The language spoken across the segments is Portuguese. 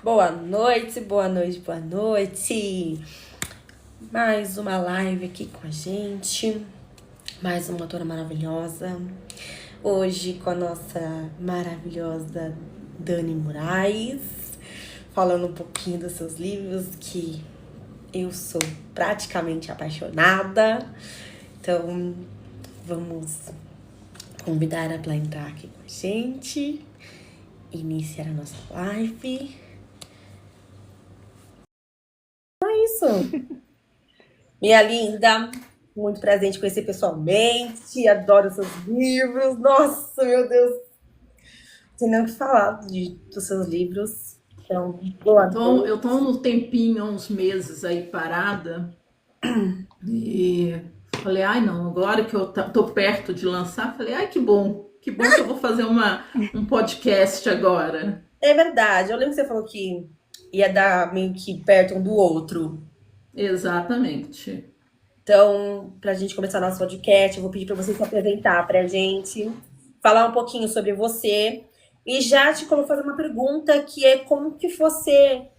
Boa noite, boa noite, boa noite. Mais uma live aqui com a gente. Mais uma autora maravilhosa. Hoje com a nossa maravilhosa Dani Moraes. Falando um pouquinho dos seus livros, que eu sou praticamente apaixonada. Então, vamos convidar ela para entrar aqui com a gente. Iniciar a nossa live. Isso. Minha linda, muito prazer em te conhecer pessoalmente, adoro seus livros, nossa, meu Deus, não sei nem o que falar dos seus livros, então, boa noite. Eu tô um tempinho, há uns meses aí parada e falei, ai não, agora que eu tô perto de lançar, falei, ai que bom que eu vou fazer um podcast agora. É verdade, eu lembro que você falou que ia dar meio que perto um do outro, Exatamente. então, pra gente começar nosso podcast, eu vou pedir pra você se apresentar pra gente, falar um pouquinho sobre você, e já te fazer uma pergunta que é como que você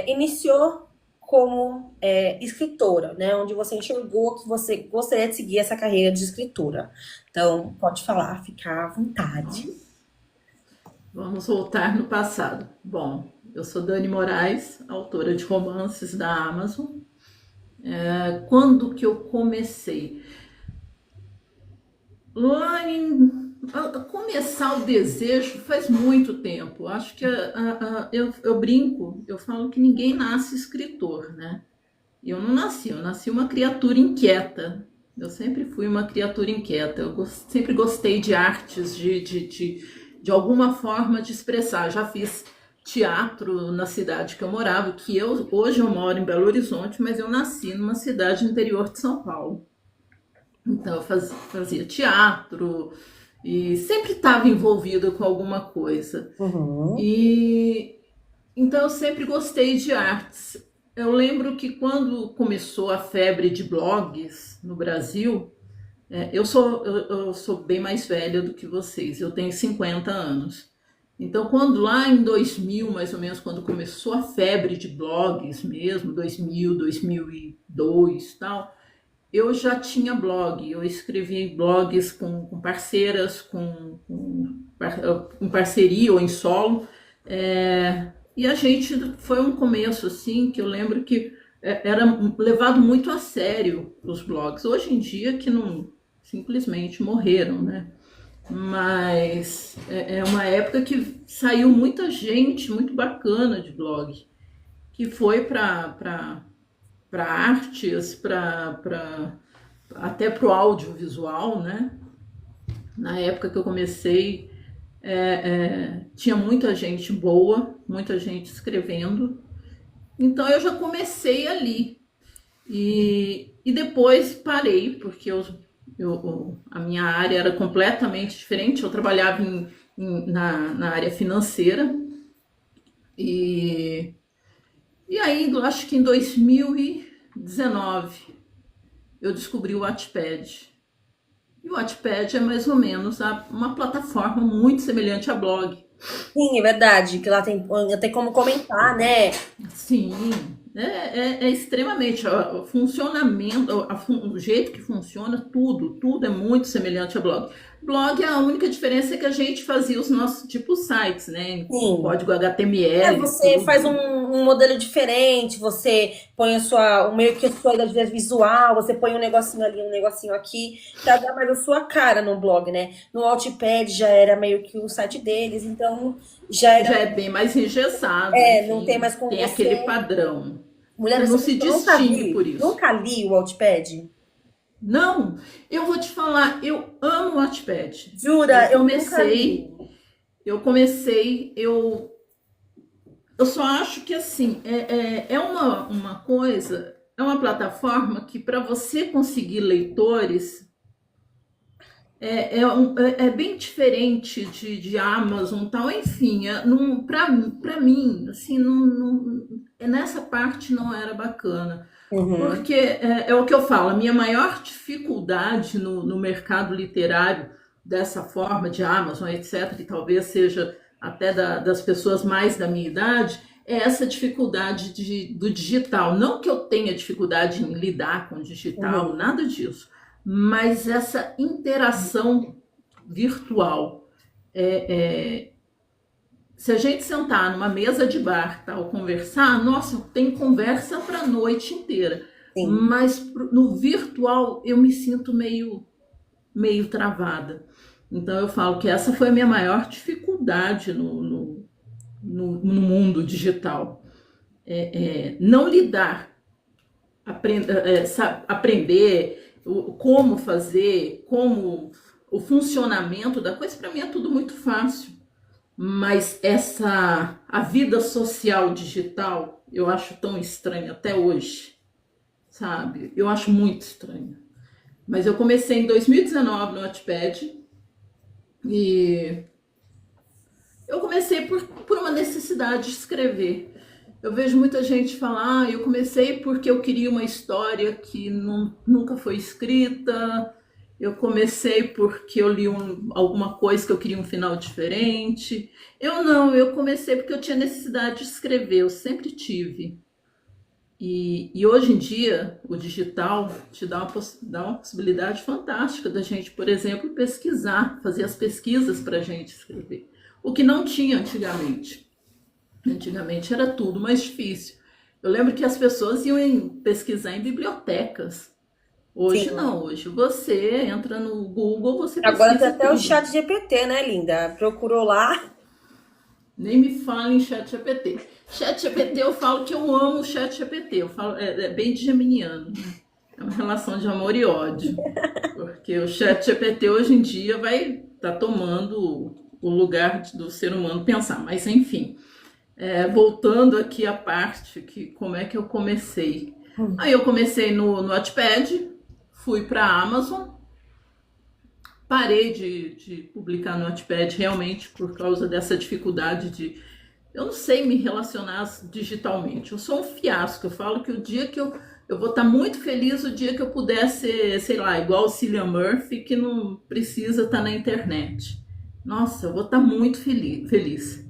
iniciou como escritora, né? Onde você enxergou que você gostaria de seguir essa carreira de escritora. Então, pode falar, ficar à vontade. Vamos voltar no passado. Bom, eu sou Dani Moraes, autora de romances da Amazon. Quando que eu comecei? Lá em começar o desejo faz muito tempo. Acho que eu brinco, eu falo que ninguém nasce escritor, né? Eu não nasci, eu nasci uma criatura inquieta. Eu sempre fui uma criatura inquieta. Sempre gostei de artes, de alguma forma de expressar. Já fiz teatro na cidade que eu morava, hoje eu moro em Belo Horizonte, mas eu nasci numa cidade interior de São Paulo. Então eu fazia teatro e sempre estava envolvida com alguma coisa. Uhum. E então eu sempre gostei de artes. Eu lembro que quando começou a febre de blogs no Brasil, eu sou bem mais velha do que vocês, eu tenho 50 anos. Então, quando lá em 2000, mais ou menos, quando começou a febre de blogs mesmo, 2000, 2002 e tal, eu já tinha blog, eu escrevia em blogs com parceiras, em parceria ou em solo, e a gente foi um começo assim que eu lembro que era levado muito a sério os blogs. Hoje em dia que não simplesmente morreram, né? Mas é uma época que saiu muita gente muito bacana de blog, que foi para artes, até para o audiovisual, né? Na época que eu comecei, tinha muita gente boa, muita gente escrevendo. Então eu já comecei ali. E depois parei, porque a minha área era completamente diferente. Eu trabalhava na área financeira. E, e aí, acho que em 2019, eu descobri o Wattpad. E o Wattpad é mais ou menos uma plataforma muito semelhante a blog. Sim, é verdade, que lá tem como comentar, né? Sim, é extremamente. O funcionamento, o jeito que funciona, tudo é muito semelhante a blog. Blog, a única diferença é que a gente fazia os nossos tipos sites, né? Com Sim. código HTML, Você faz tudo. um modelo diferente, você põe meio que a sua identidade visual, você põe um negocinho ali, um negocinho aqui, pra dar mais a sua cara no blog, né? No Wattpad já era meio que o site deles, então já era, Já é bem mais engessado, não tem enfim, mais como tem aquele você. padrão. Mulher, Você você não se acredita que eu nunca distingue vi, por isso. nunca li o Wattpad. Não, eu vou te falar, eu amo o Wattpad. Eu Jura, eu nunca li. comecei, eu comecei, eu só acho que assim, é uma coisa, é uma plataforma que para você conseguir leitores é bem diferente de Amazon e tal, enfim, para mim, assim, nessa parte não era bacana. Uhum. Porque é o que eu falo, a minha maior dificuldade no mercado literário dessa forma de Amazon, etc., e talvez seja até das pessoas mais da minha idade, é essa dificuldade do digital. Não que eu tenha dificuldade em lidar com o digital, nada disso, mas essa interação virtual. Se a gente sentar numa mesa de bar, tal, conversar, nossa, tem conversa para a noite inteira. Sim. Mas no virtual eu me sinto meio travada. Então eu falo que essa foi a minha maior dificuldade no mundo digital. Não lidar, aprender como fazer, como o funcionamento da coisa, para mim é tudo muito fácil. Mas a vida social digital eu acho tão estranha até hoje, sabe? Eu acho muito estranho. Mas eu comecei em 2019 no Wattpad e eu comecei por uma necessidade de escrever. Eu vejo muita gente falar, eu comecei porque eu queria uma história que nunca foi escrita, eu comecei porque eu li alguma coisa que eu queria um final diferente. Eu comecei porque eu tinha necessidade de escrever, eu sempre tive. E hoje em dia, o digital te dá uma possibilidade fantástica da gente, por exemplo, pesquisar, fazer as pesquisas para a gente escrever. O que não tinha antigamente. Antigamente era tudo mais difícil. Eu lembro que as pessoas iam pesquisar em bibliotecas. Hoje não, hoje você entra no Google, você pesquisa Agora tem até tudo. o ChatGPT, né, linda? Procurou lá. Nem me fala em ChatGPT. ChatGPT eu falo que eu amo o ChatGPT. Eu falo, é bem de geminiano, né? É uma relação de amor e ódio. Porque o ChatGPT hoje em dia vai estar tomando o lugar do ser humano pensar. Mas enfim, voltando aqui à parte, como é que eu comecei? Aí eu comecei no Wattpad, fui para a Amazon, parei de publicar no Wattpad realmente por causa dessa dificuldade de... Eu não sei me relacionar digitalmente, eu sou um fiasco. Eu falo que o dia que eu vou estar muito feliz o dia que eu puder ser, sei lá, igual o Cillian Murphy, que não precisa estar na internet. Nossa, eu vou estar muito feliz.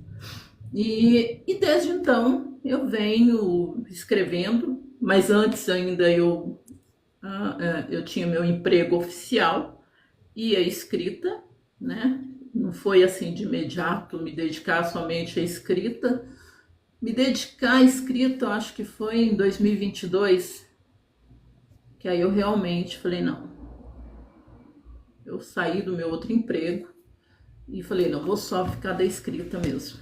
E desde então eu venho escrevendo, mas antes ainda eu tinha meu emprego oficial e a escrita, né? Não foi assim de imediato me dedicar somente à escrita. Me dedicar à escrita, eu acho que foi em 2022, que aí eu realmente falei, não. Eu saí do meu outro emprego e falei, não, vou só ficar da escrita mesmo.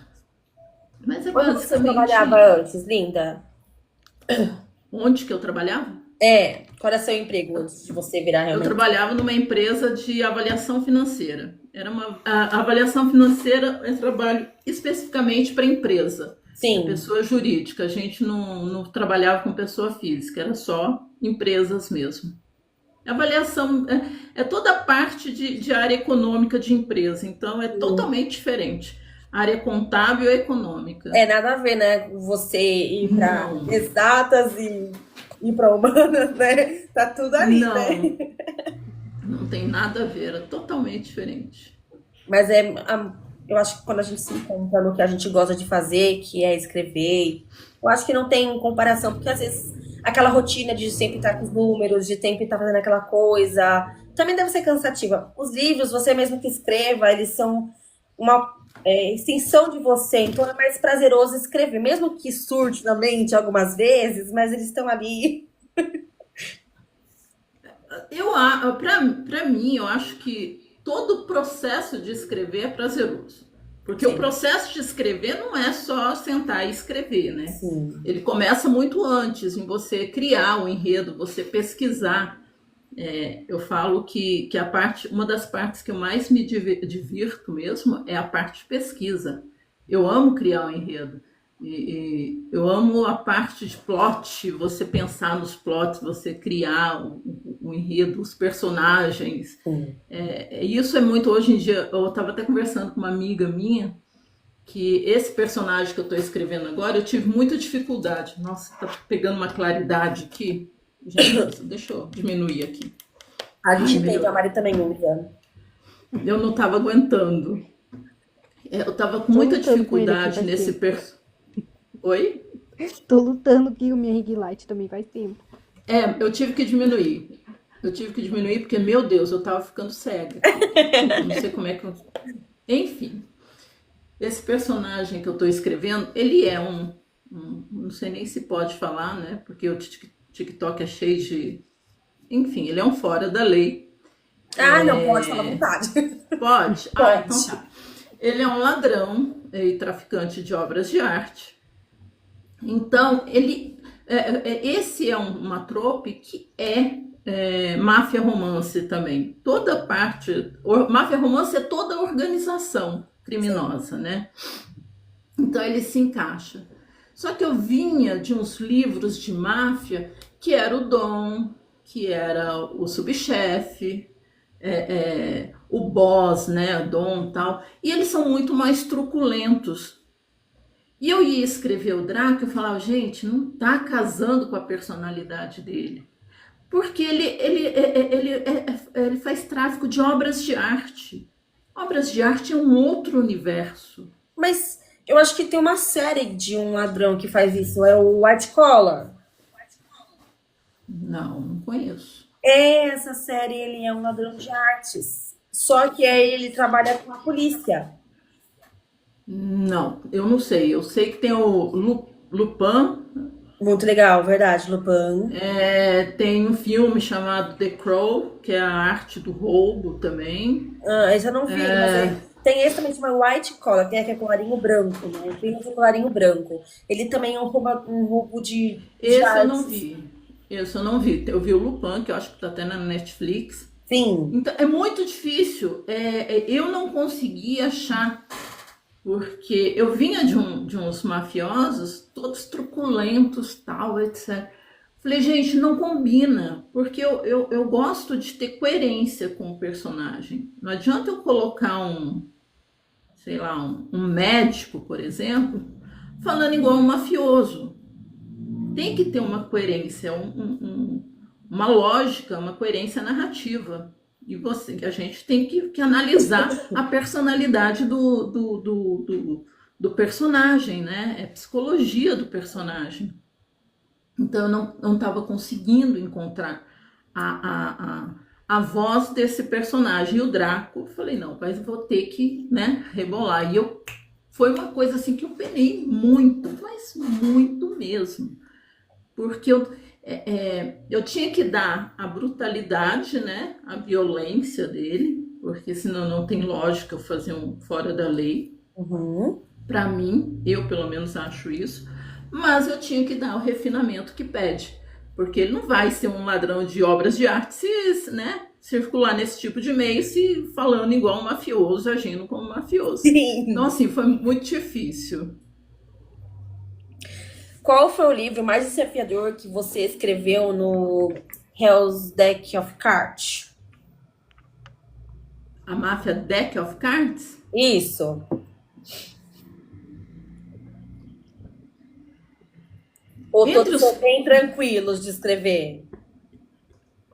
Mas é Onde você basicamente... trabalhava antes, linda? Onde que eu trabalhava? Qual era seu emprego antes de você virar Eu realmente? trabalhava numa empresa de avaliação financeira. A avaliação financeira é trabalho especificamente para empresa, Sim. pessoa jurídica. A gente não trabalhava com pessoa física, era só empresas mesmo. A avaliação é toda a parte de área econômica de empresa, então é totalmente diferente. Área contábil e econômica. Nada a ver, né? Você ir para exatas e ir para humanas, né? Tá tudo ali, né? Não tem nada a ver, é totalmente diferente. Mas eu acho que quando a gente se encontra no que a gente gosta de fazer, que é escrever, eu acho que não tem comparação, porque às vezes aquela rotina de sempre estar com os números, de sempre estar fazendo aquela coisa, também deve ser cansativa. Os livros, você mesmo que escreva, eles são uma extensão de você, então é mais prazeroso escrever, mesmo que surte na mente algumas vezes, mas eles estão ali. Para mim, eu acho que todo o processo de escrever é prazeroso. Porque o processo de escrever não é só sentar e escrever, né? Sim. Ele começa muito antes, em você criar o enredo, você pesquisar. Eu falo que uma das partes que eu mais me divirto mesmo é a parte de pesquisa. Eu amo criar um enredo. E eu amo a parte de plot, você pensar nos plots, você criar o enredo, os personagens. Isso é muito hoje em dia. Eu estava até conversando com uma amiga minha que esse personagem que eu estou escrevendo agora, eu tive muita dificuldade. Nossa, tá pegando uma claridade aqui. Gente, deixa eu diminuir aqui. A gente tem, a Mari também usa. Eu não estava aguentando. Eu estava com muita dificuldade nesse personagem. Oi? Tô lutando aqui com minha ring light também faz tempo. Eu tive que diminuir. Eu tive que diminuir porque, meu Deus, eu tava ficando cega aqui. Eu não sei como é que eu... Enfim, esse personagem que eu tô escrevendo, ele é não sei nem se pode falar, né? Porque o TikTok é cheio de... Enfim, ele é um fora da lei. Ah, não, pode falar à vontade. Pode? Ah, então Pode. tá. Ele é um ladrão e traficante de obras de arte. Então, esse é uma trope que máfia romance também. Toda parte. Máfia romance é toda organização criminosa, né? Então ele se encaixa. Só que eu vinha de uns livros de máfia que era o Dom, que era o subchefe, o boss, né? O Dom e tal. E eles são muito mais truculentos. E eu ia escrever o Draco e eu falava, gente, não tá casando com a personalidade dele. Porque ele faz tráfico de obras de arte. Obras de arte é um outro universo. Mas eu acho que tem uma série de um ladrão que faz isso, é o White Collar. Não conheço. Essa série, ele é um ladrão de artes. Só que aí ele trabalha com a polícia. Não, eu não sei. Eu sei que tem o Lupin, Muito legal, verdade, Lupin. tem um filme chamado The Crow, que é a arte do roubo também. Ah, esse eu não vi, mas tem esse também que chama White Collar, que é colarinho branco, né? Tem esse colarinho branco. Ele também é um roubo de Esse eu não artes. vi. Esse eu não vi. Eu vi o Lupin, que eu acho que tá até na Netflix. Sim. Então, é muito difícil. Eu não consegui achar, porque eu vinha de uns mafiosos, todos truculentos, tal, etc. Falei, gente, não combina, porque eu gosto de ter coerência com o personagem. Não adianta eu colocar sei lá, um médico, por exemplo, falando igual um mafioso. Tem que ter uma coerência, uma lógica, uma coerência narrativa. E a gente tem que analisar a personalidade do personagem, né? É psicologia do personagem. Então eu não estava conseguindo encontrar a voz desse personagem. E o Draco, eu falei, não, mas vou ter que, né, rebolar. E foi uma coisa assim que eu penei muito, mas muito mesmo. Porque eu tinha que dar a brutalidade, né, a violência dele, porque senão não tem lógica eu fazer um fora da lei. Uhum. Para mim, eu pelo menos acho isso, mas eu tinha que dar o refinamento que pede, porque ele não vai ser um ladrão de obras de arte se, né, circular nesse tipo de meio, se falando igual um mafioso, agindo como um mafioso. Sim. Então, assim, foi muito difícil. Qual foi o livro mais desafiador que você escreveu no Hell's Deck of Cards? A máfia Deck of Cards? Isso. Ou Entre todos os são bem tranquilos de escrever?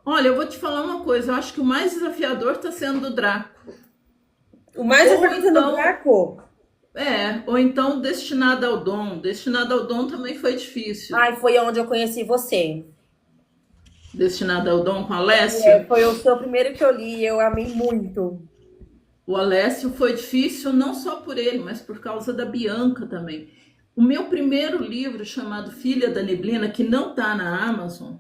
Olha, eu vou te falar uma coisa. Eu acho que o mais desafiador está sendo o Draco. O mais Ou desafiador é no então, Draco? ou então Destinado ao Dom. Destinado ao Dom também foi difícil. Ai, foi onde eu conheci você. Destinado ao Dom com Alessio. Foi o seu primeiro que eu li e eu amei muito. O Alessio foi difícil não só por ele, mas por causa da Bianca também. O meu primeiro livro, chamado Filha da Neblina, que não está na Amazon,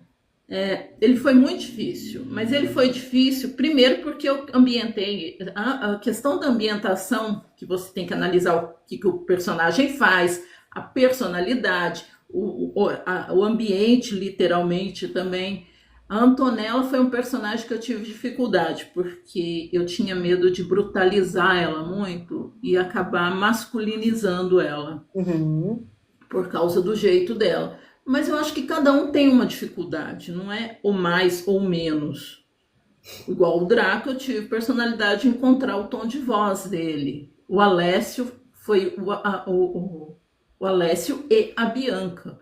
ele foi muito difícil, mas ele foi difícil primeiro porque eu ambientei a questão da ambientação, que você tem que analisar o que o personagem faz, a personalidade, o ambiente literalmente também. A Antonella foi um personagem que eu tive dificuldade, porque eu tinha medo de brutalizar ela muito e acabar masculinizando ela, Uhum. por causa do jeito dela. Mas eu acho que cada um tem uma dificuldade, não é o mais ou menos. Igual o Draco, eu tive personalidade de encontrar o tom de voz dele. O Alessio foi o Alessio e a Bianca.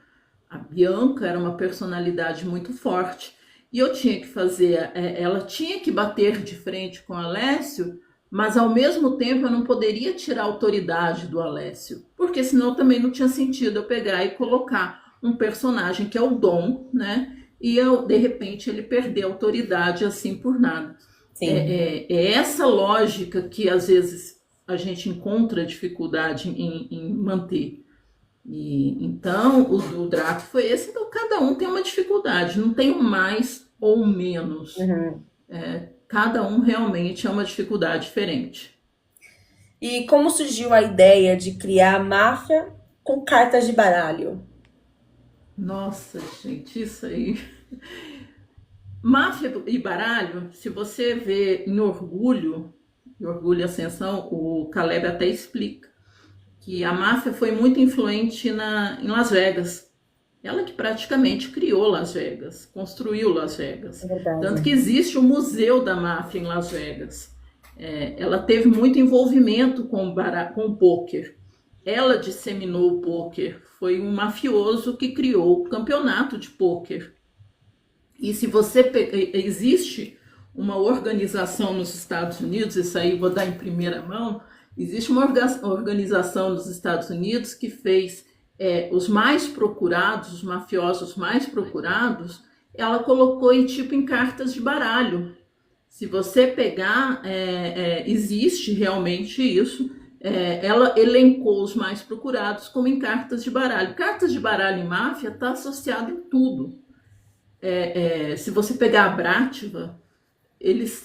A Bianca era uma personalidade muito forte. E eu tinha que fazer, ela tinha que bater de frente com o Alessio, mas ao mesmo tempo eu não poderia tirar a autoridade do Alessio, porque senão também não tinha sentido eu pegar e colocar um personagem que é o Dom, né? E eu, de repente ele perder a autoridade assim por nada. Sim. É essa lógica que às vezes a gente encontra dificuldade em manter. E, então, o do Draco foi esse, então cada um tem uma dificuldade, não tem um mais ou menos. Uhum. Cada um realmente é uma dificuldade diferente. E como surgiu a ideia de criar a máfia com cartas de baralho? Nossa, gente, isso aí. Máfia e baralho, se você vê em Orgulho e Ascensão, o Caleb até explica que a máfia foi muito influente em Las Vegas. Ela que praticamente criou Las Vegas, construiu Las Vegas. É verdade. Tanto que existe o Museu da Máfia em Las Vegas. Ela teve muito envolvimento com o pôquer. Ela disseminou o pôquer. Foi um mafioso que criou o campeonato de pôquer. E se você existe uma organização nos Estados Unidos, isso aí vou dar em primeira mão, existe uma organização nos Estados Unidos que fez os mais procurados, os mafiosos mais procurados, ela colocou em cartas de baralho. Se você pegar, existe realmente isso. Ela elencou os mais procurados como em cartas de baralho. Cartas de baralho em máfia está associado em tudo. Se você pegar a Bratva, eles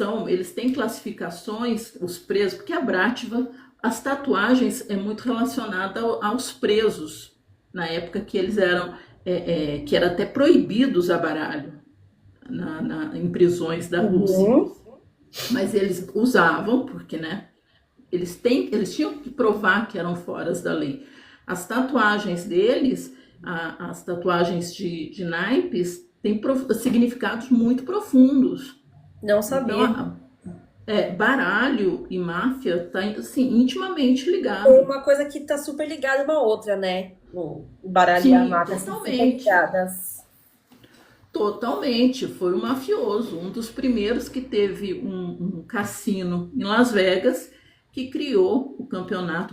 têm classificações, os presos, porque a Bratva, as tatuagens é muito relacionada aos presos, na época que eles eram, que era até proibido usar baralho em prisões da Rússia. Uhum. Mas eles usavam, porque, né, eles tinham que provar que eram fora da lei. As tatuagens deles, as tatuagens de naipes, têm significados muito profundos. Não sabia. Então, baralho e máfia tá assim, intimamente ligado. É uma coisa que tá super ligada uma à outra, né? O baralho e a Sim, máfia são super totalmente. ligadas. Totalmente, foi um mafioso, um dos primeiros que teve um cassino em Las Vegas, que criou o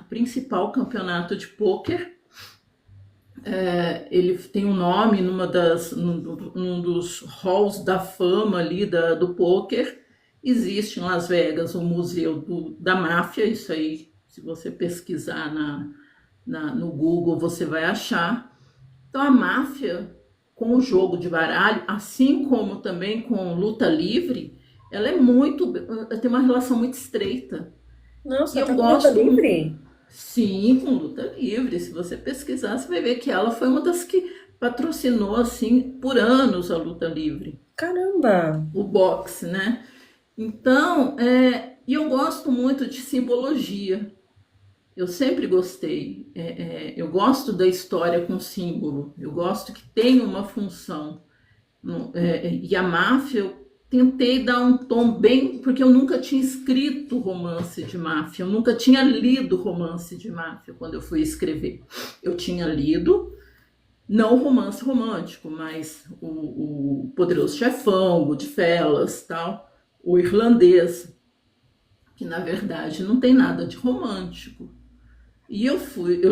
principal campeonato de pôquer. Ele tem um nome num dos halls da fama ali do pôquer. Existe em Las Vegas o Museu da Máfia, isso aí, se você pesquisar no Google, você vai achar. Então a máfia, com o jogo de baralho, assim como também com luta livre, ela tem uma relação muito estreita. Nossa, E eu tá com gosto luta livre? Sim, com luta livre. Se você pesquisar, você vai ver que ela foi uma das que patrocinou assim por anos a luta livre, Caramba! o boxe, né? Então, e eu gosto muito de simbologia. Eu sempre gostei. Eu gosto da história com símbolo. Eu gosto que tenha uma função. E a máfia, eu tentei dar um tom bem, porque eu nunca tinha escrito romance de máfia, eu nunca tinha lido romance de máfia quando eu fui escrever. Eu tinha lido, não romance romântico, mas o Poderoso Chefão, Goodfellas, tal, o Irlandês, que na verdade não tem nada de romântico. E eu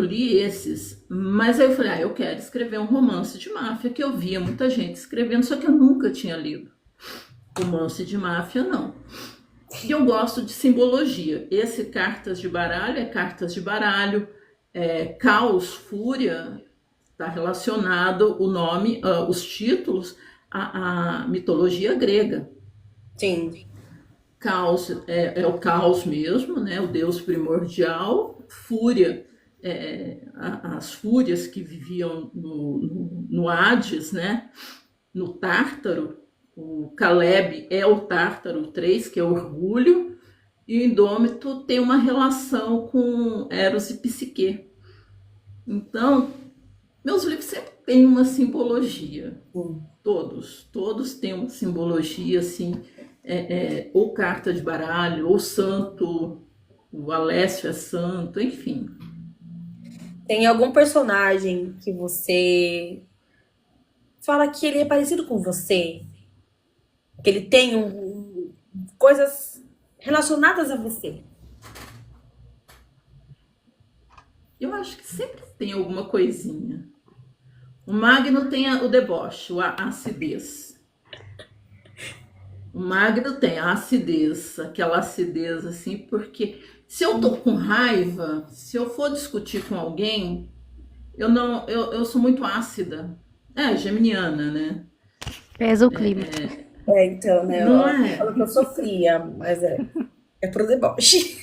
li esses, mas aí eu falei, eu quero escrever um romance de máfia, que eu via muita gente escrevendo, só que eu nunca tinha lido. Romance de máfia, não. E eu gosto de simbologia. Esse cartas de baralho é cartas de baralho. Caos, fúria, está relacionado o nome, os títulos, à mitologia grega. Sim. Caos é o caos mesmo, né? O deus primordial. Fúria, as fúrias que viviam no Hades, né? No Tártaro. O Caleb é o Tártaro 3, que é Orgulho, e o Indômito tem uma relação com Eros e Psique. Então, meus livros sempre têm uma simbologia. Todos têm uma simbologia, assim, ou carta de baralho, ou santo, o Alessio é santo, enfim. Tem algum personagem que você fala que ele é parecido com você? Que ele tem coisas relacionadas a você? Eu acho que sempre tem alguma coisinha. O Magno tem o deboche, a acidez. O Magno tem a acidez, aquela acidez assim, porque se eu tô com raiva, se eu for discutir com alguém, eu sou muito ácida. É, geminiana, né? Pesa o clima. Então, né? Não Eu é? falo que eu sofria, mas é pro deboche.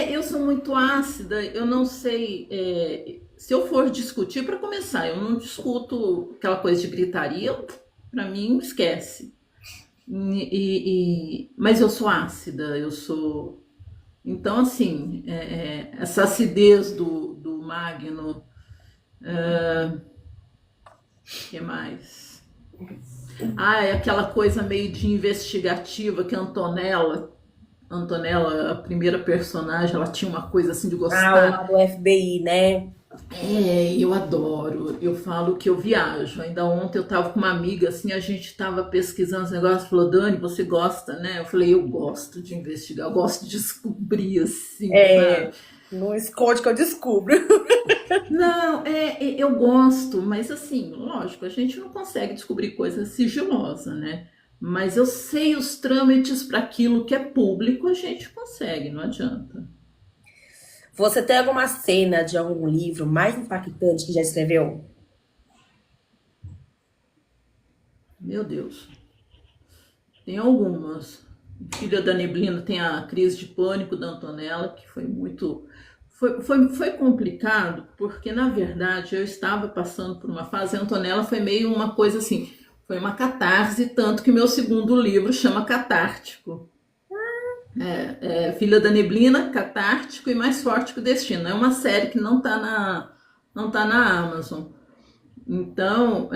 Eu sou muito ácida, eu não sei. Se eu for discutir, para começar, eu não discuto aquela coisa de gritaria, para mim, esquece. Mas eu sou ácida, eu sou. Então, assim, essa acidez do Magno, que mais? É aquela coisa meio de investigativa que a Antonella, a primeira personagem, ela tinha uma coisa assim de Ah, o gostar. lá do FBI, né? Eu adoro. Eu falo que eu viajo. Ainda ontem eu tava com uma amiga, assim, a gente tava pesquisando os negócios, falou, Dani, você gosta, né? Eu falei, eu gosto de investigar, eu gosto de descobrir, assim, sabe? Não esconde que eu descubro. Não, eu gosto, mas assim, lógico, a gente não consegue descobrir coisa sigilosa, né? Mas eu sei os trâmites para aquilo que é público, a gente consegue, não adianta. Você tem alguma cena de algum livro mais impactante que já escreveu? Meu Deus. Tem algumas. Filha da Neblina tem a crise de pânico da Antonella, que foi muito. Foi complicado, porque na verdade eu estava passando por uma fase, a Antonella foi meio uma coisa assim, foi uma catarse, tanto que meu segundo livro chama Catártico. Filha da Neblina, Catártico e Mais Forte que o Destino. É uma série que não tá na Amazon. Então,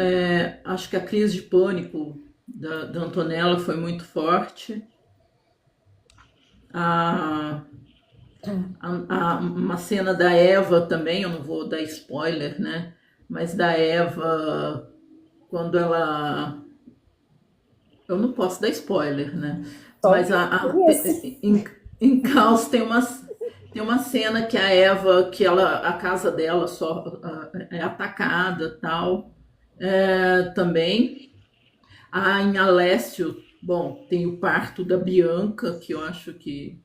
acho que a crise de pânico da Antonella foi muito forte. Uma cena da Eva também, eu não vou dar spoiler, né? Mas da Eva, quando ela. Eu não posso dar spoiler, né? Só Mas esse. em Caos tem uma cena que a Eva, que a casa dela só é atacada tal. Também. Em Alessio, bom, tem o parto da Bianca, que eu acho que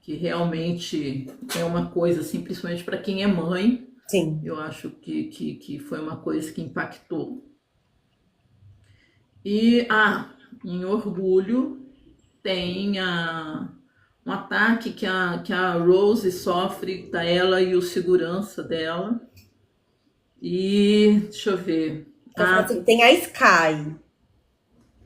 realmente é uma coisa, assim, principalmente para quem é mãe, Sim. eu acho que foi uma coisa que impactou. E, em Orgulho, tem um ataque que a Rose sofre, da ela e o segurança dela. E, deixa eu ver. Então, assim, tem a Sky.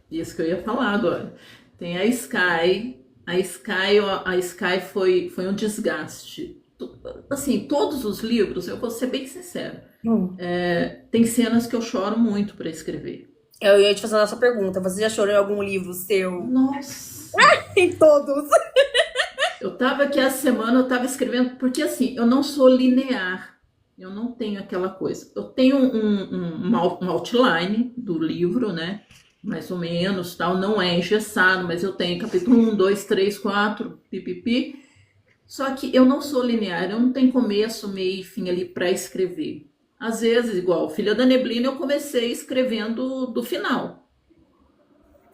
Isso que eu ia falar agora. Tem a Sky. A Sky foi um desgaste. Assim, todos os livros, eu vou ser bem sincera, tem cenas que eu choro muito para escrever. Eu ia te fazer essa pergunta. Você já chorou em algum livro seu? Nossa! Em todos. Eu tava aqui essa semana, eu tava escrevendo, porque assim, eu não sou linear. Eu não tenho aquela coisa. Eu tenho um outline do livro, né? Mais ou menos, tal, não é engessado, mas eu tenho capítulo 1, 2, 3, 4, pipipi. Só que eu não sou linear, eu não tenho começo, meio e fim ali para escrever. Às vezes, igual Filha da Neblina, eu comecei escrevendo do final.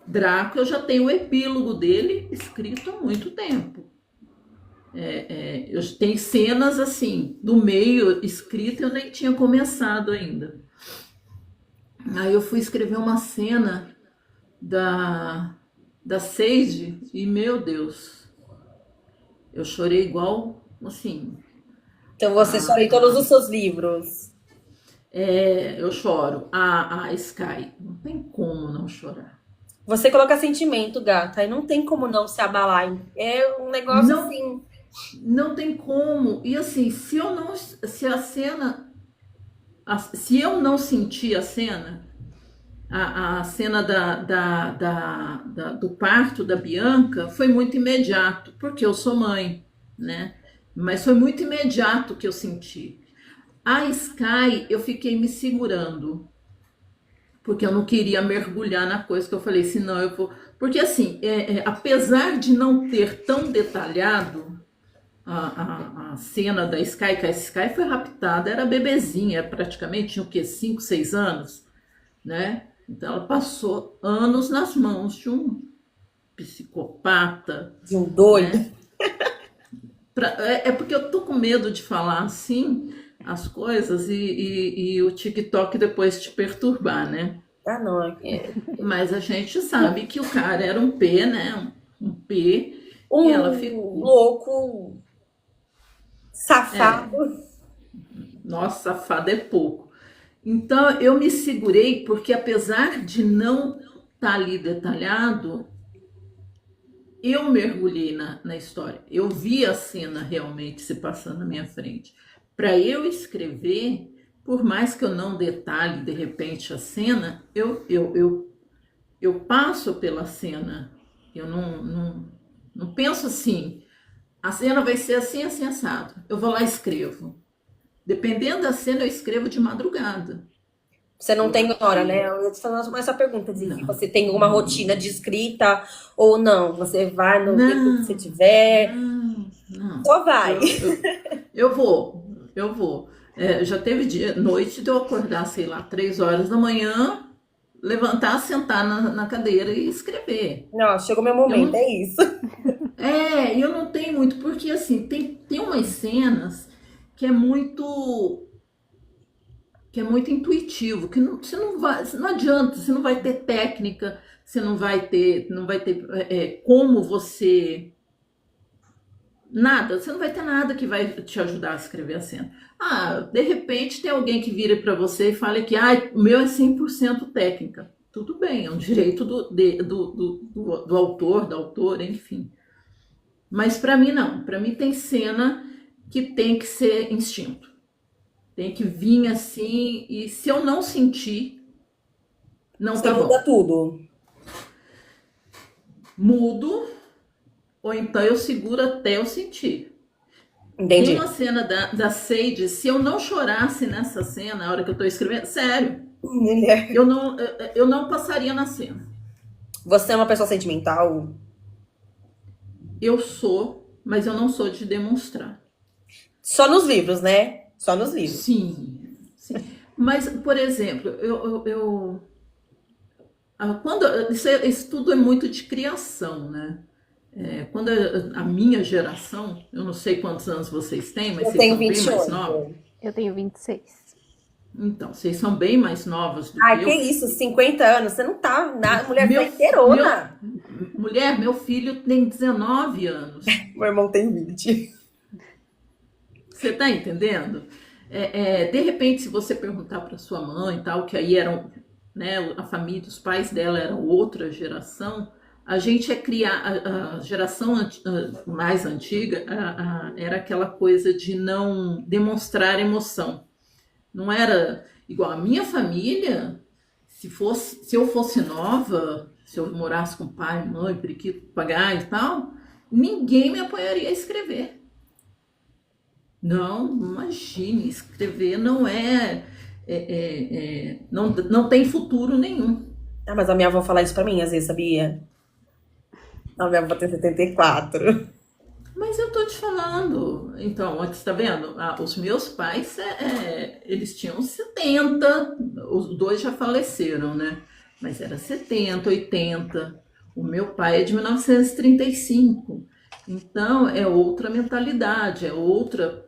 Draco, eu já tenho o epílogo dele escrito há muito tempo. Eu tenho cenas assim, do meio escrita, eu nem tinha começado ainda. Aí eu fui escrever uma cena da Sage e, meu Deus, eu chorei igual, assim. Então você chora em todos os seus livros. Eu choro. A Sky, não tem como não chorar. Você coloca sentimento, gata, e não tem como não se abalar. É um negócio Não, assim. não tem como. E assim, se eu não sentir a cena, a cena do parto da Bianca foi muito imediato, porque eu sou mãe, né? Mas foi muito imediato que eu senti. A Sky, eu fiquei me segurando, porque eu não queria mergulhar na coisa que eu falei, senão eu vou. Porque assim, apesar de não ter tão detalhado, a cena da Sky, que a Sky foi raptada, era bebezinha, praticamente, tinha o quê? 5, 6 anos, né? Então ela passou anos nas mãos de um psicopata, De um doido. né? É porque eu tô com medo de falar assim as coisas e o TikTok depois te perturbar, né? Ah, não. Mas a gente sabe que o cara era um P, né? Um P, e ela Um ficou. louco, É, safado. nossa, safada é pouco. Então eu me segurei, porque apesar de não estar ali detalhado, eu mergulhei na história. Eu vi a cena realmente se passando na minha frente. Para eu escrever, por mais que eu não detalhe de repente a cena, eu passo pela cena. Eu não penso assim, a cena vai ser assim, assim, assado. Eu vou lá e escrevo. Dependendo da cena, eu escrevo de madrugada. Você não tem hora, né? Porque, Eu ia te fazer mais essa pergunta, de se não, você tem alguma rotina de escrita ou não. Você vai no tempo que você não, tiver, não. só vai. Eu vou. É, já teve noite de eu acordar, sei lá, 3 horas da manhã, levantar, sentar na cadeira e escrever. Não, chegou meu Eu momento, não, é isso. eu não tenho muito, porque assim, tem umas cenas que é muito intuitivo, que você não vai, não adianta, você não vai ter técnica, você não vai ter como você. Nada, você não vai ter nada que vai te ajudar a escrever a cena. Ah, de repente tem alguém que vira para você e fala que o meu é 100% técnica. Tudo bem, é um direito do autor, da autora, enfim. Mas para mim não. Para mim tem cena que tem que ser instinto. Tem que vir assim, e se eu não sentir, não Você tá muda bom. tudo. Mudo, ou então eu seguro até eu sentir. Tem Entendi. uma cena da Sage, se eu não chorasse nessa cena, na hora que eu tô escrevendo, sério, eu não passaria na cena. Você é uma pessoa sentimental? Eu sou, mas eu não sou de demonstrar. Só nos livros, né? Só nos livros. Sim, sim. Mas, por exemplo, quando isso tudo é muito de criação, né? Quando a minha geração, eu não sei quantos anos vocês têm, mas Eu vocês tenho são bem vinte e mais novos. oito. Eu tenho 26. Então, vocês são bem mais novos do que Ai, que eu. isso, 50 anos. Você não tá. Mulher tá Meu, meu, inteirona. mulher, meu filho tem 19 anos. Meu irmão tem 20. Você tá entendendo? De repente, se você perguntar para sua mãe e tal, que aí eram, né, a família, os pais dela eram outra geração, a gente a geração mais antiga era aquela coisa de não demonstrar emoção. Não era igual a minha família. Se eu fosse nova, se eu morasse com pai, mãe, periquito, papagaio e tal, ninguém me apoiaria a escrever. Não, imagine, escrever não tem futuro nenhum. Ah, mas a minha avó fala isso pra mim às vezes, sabia? A minha avó tem 74. Mas eu tô te falando, então, você tá vendo? Os meus pais, eles tinham 70, os dois já faleceram, né? Mas era 70, 80. O meu pai é de 1935. Então, é outra mentalidade, outra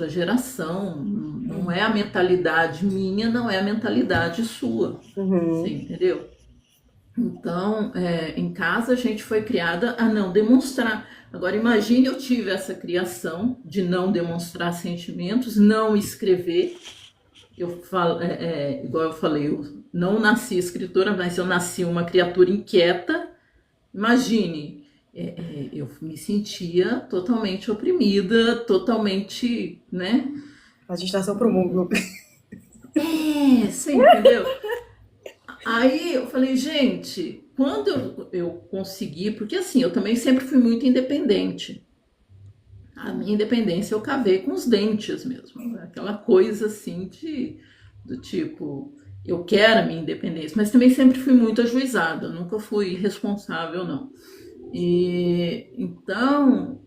geração. Não é a mentalidade minha, não é a mentalidade sua. Você Uhum. entendeu? Então, em casa a gente foi criada a não demonstrar. Agora, imagine eu tive essa criação de não demonstrar sentimentos, não escrever. Eu falo, igual eu falei, eu não nasci escritora, mas eu nasci uma criatura inquieta. Imagine, eu me sentia totalmente oprimida, totalmente, né? A gente nasceu pro mundo. Você entendeu? Aí eu falei, gente, quando eu consegui, porque assim, eu também sempre fui muito independente. A minha independência eu cavei com os dentes mesmo. Aquela coisa assim do tipo, eu quero a minha independência, mas também sempre fui muito ajuizada, nunca fui responsável, não. E então,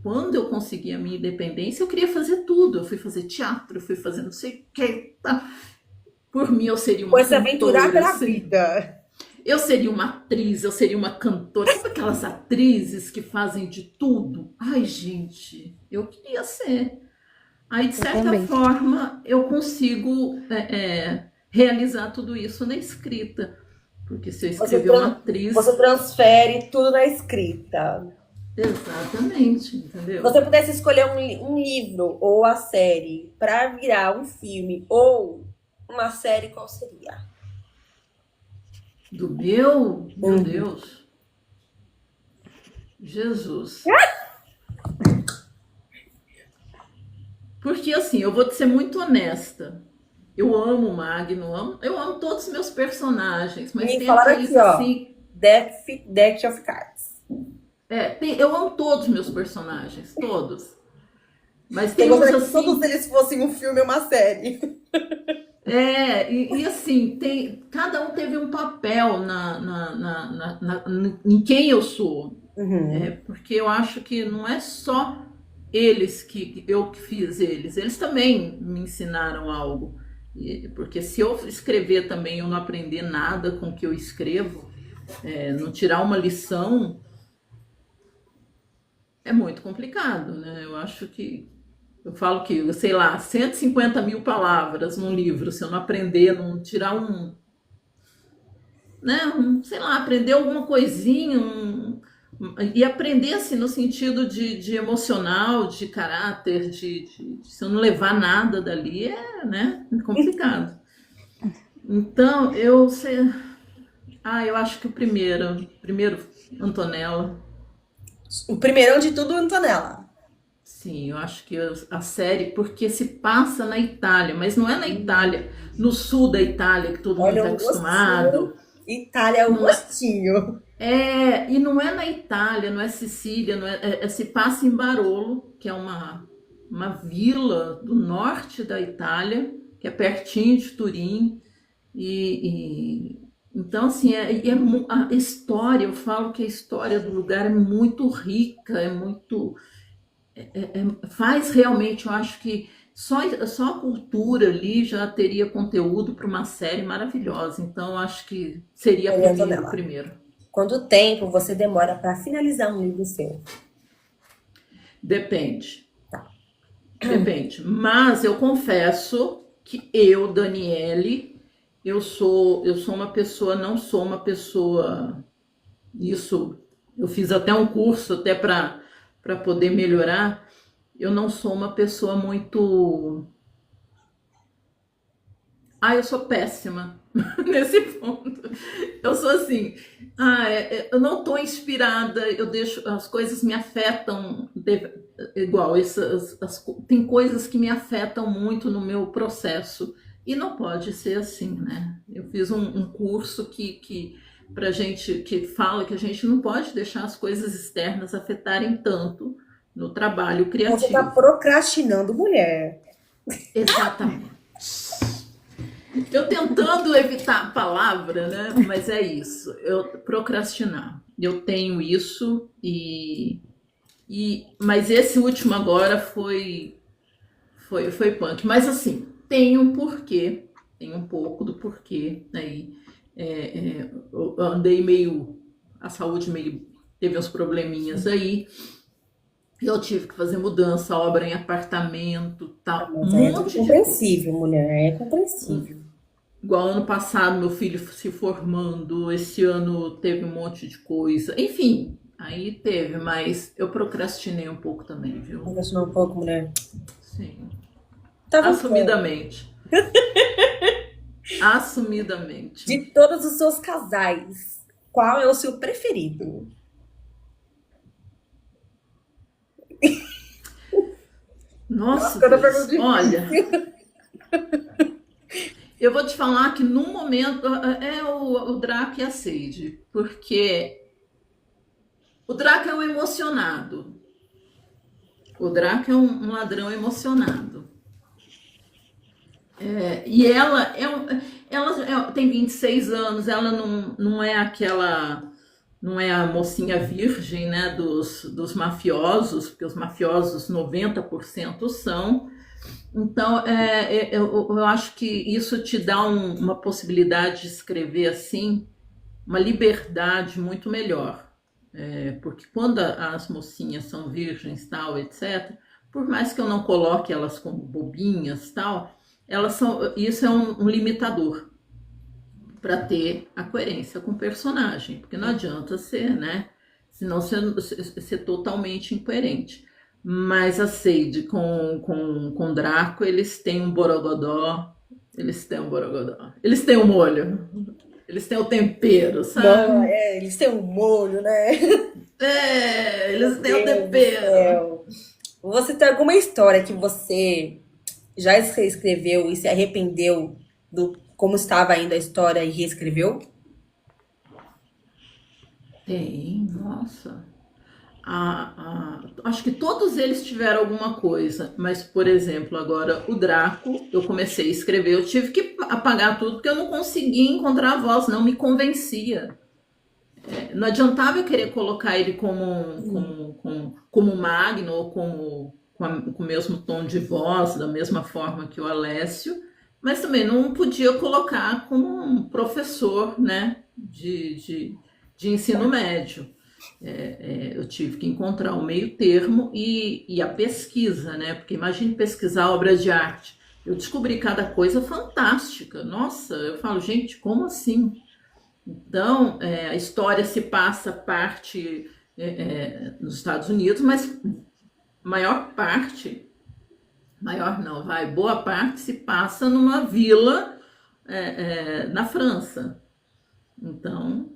quando eu consegui a minha independência, eu queria fazer tudo. Eu fui fazer teatro, eu fui fazer não sei o que. Tá? Por mim, eu seria uma Foi se aventurar cantora. pela vida. Eu seria uma atriz, eu seria uma cantora. Sabe aquelas atrizes que fazem de tudo? Ai, gente, eu queria ser. Aí, de Eu certa também. forma, eu consigo realizar tudo isso na escrita. Porque se eu Você, escrever uma atriz. você transfere tudo na escrita. Exatamente, Se entendeu? você pudesse escolher um livro ou a série para virar um filme ou uma série, qual seria? Do meu Uhum. Deus, Jesus. Porque assim, eu vou te ser muito honesta. Eu amo o Magno, eu amo todos os meus personagens, mas Me tem falaram aqueles aqui, ó. assim. Deck of Cards. Eu amo todos os meus personagens, todos. Mas Eu tem uns gostaria que todos assim. eles fossem um filme ou uma série. E assim, cada um teve um papel em quem eu sou. Uhum. Porque eu acho que não é só eles que eu que fiz eles também me ensinaram algo. Porque se eu escrever também, eu não aprender nada com o que eu escrevo, não tirar uma lição, é muito complicado, né? Eu falo que, sei lá, 150 mil palavras num livro, se eu não aprender, não tirar sei lá, aprender alguma coisinha, e aprender assim no sentido de emocional, de caráter, se eu não levar nada dali, né, complicado. Então, eu acho que o primeiro, Antonella. O primeirão de tudo, Antonella. Sim, eu acho que a série, porque se passa na Itália, mas não é na Itália, no sul da Itália, que todo mundo Olha está um acostumado. gostinho. Itália é um Não é, gostinho. e não é na Itália, não é Sicília, não se passa em Barolo, que é uma vila do norte da Itália, que é pertinho de Turim. Então, assim, a história, eu falo que a história do lugar é muito rica, é muito. Faz realmente, eu acho que só a cultura ali já teria conteúdo para uma série maravilhosa. Então, eu acho que seria Olha, o Antonella. primeiro. Quanto tempo você demora para finalizar um livro seu? Depende. Tá. Depende. Mas eu confesso que eu, Daniele, eu sou uma pessoa, não sou uma pessoa. Isso, eu fiz até um curso até para poder melhorar. Eu não sou uma pessoa muito. Eu sou péssima nesse ponto. Eu sou assim, eu não estou inspirada, eu deixo, as coisas me afetam, igual, tem coisas que me afetam muito no meu processo, e não pode ser assim, né? Eu fiz um curso que pra gente, que fala que a gente não pode deixar as coisas externas afetarem tanto no trabalho Você está criativo. procrastinando, mulher. Exatamente. Eu tentando evitar a palavra, né? Mas é isso. Eu procrastinar. Eu tenho isso mas esse último agora foi punk. Mas assim, tem um porquê, tem um pouco do porquê aí. Eu andei meio, a saúde meio teve uns probleminhas aí. Eu tive que fazer mudança, obra em apartamento, tal, Mas um é tudo monte de coisa. compreensível, mulher. É compreensível. Igual ano passado, meu filho se formando, esse ano teve um monte de coisa. Enfim, aí teve, mas eu procrastinei um pouco também, viu? Procrastinou um pouco, mulher. Sim. Tava Assumidamente. Assumidamente. De todos os seus casais, qual é o seu preferido? Nossa, Cada Deus, pergunta olha, eu vou te falar que no momento é o Draco e a Sage, porque o Draco é um emocionado. O Draco é um ladrão emocionado. E ela tem 26 anos, ela não é aquela não é a mocinha virgem, né, dos mafiosos, porque os mafiosos 90% são. Então, eu acho que isso te dá uma possibilidade de escrever assim, uma liberdade muito melhor. Porque quando as mocinhas são virgens, tal, etc., por mais que eu não coloque elas como bobinhas, tal, elas são, isso é um limitador para ter a coerência com o personagem, porque não adianta ser, né? Senão ser totalmente incoerente. Mas a Sade com Draco, eles têm um borogodó, eles têm um molho, eles têm o tempero, Não, sabe? eles têm um molho, né? Eles Meu têm o Deus do tempero. céu. Você tem alguma história que você já reescreveu e se arrependeu do como estava indo a história e reescreveu? Tem, nossa. Acho que todos eles tiveram alguma coisa, mas, por exemplo, agora o Draco, eu comecei a escrever, eu tive que apagar tudo porque eu não conseguia encontrar a voz, não me convencia. Não adiantava eu querer colocar ele como Magno ou com o mesmo tom de voz, da mesma forma que o Alessio, mas também não podia colocar como um professor, né, de ensino médio. Eu tive que encontrar um meio termo e a pesquisa, né? Porque imagine pesquisar obras de arte. Eu descobri cada coisa fantástica. Nossa, eu falo, gente, como assim? Então, a história se passa parte nos Estados Unidos, mas maior não, vai, boa parte se passa numa vila na França. Então,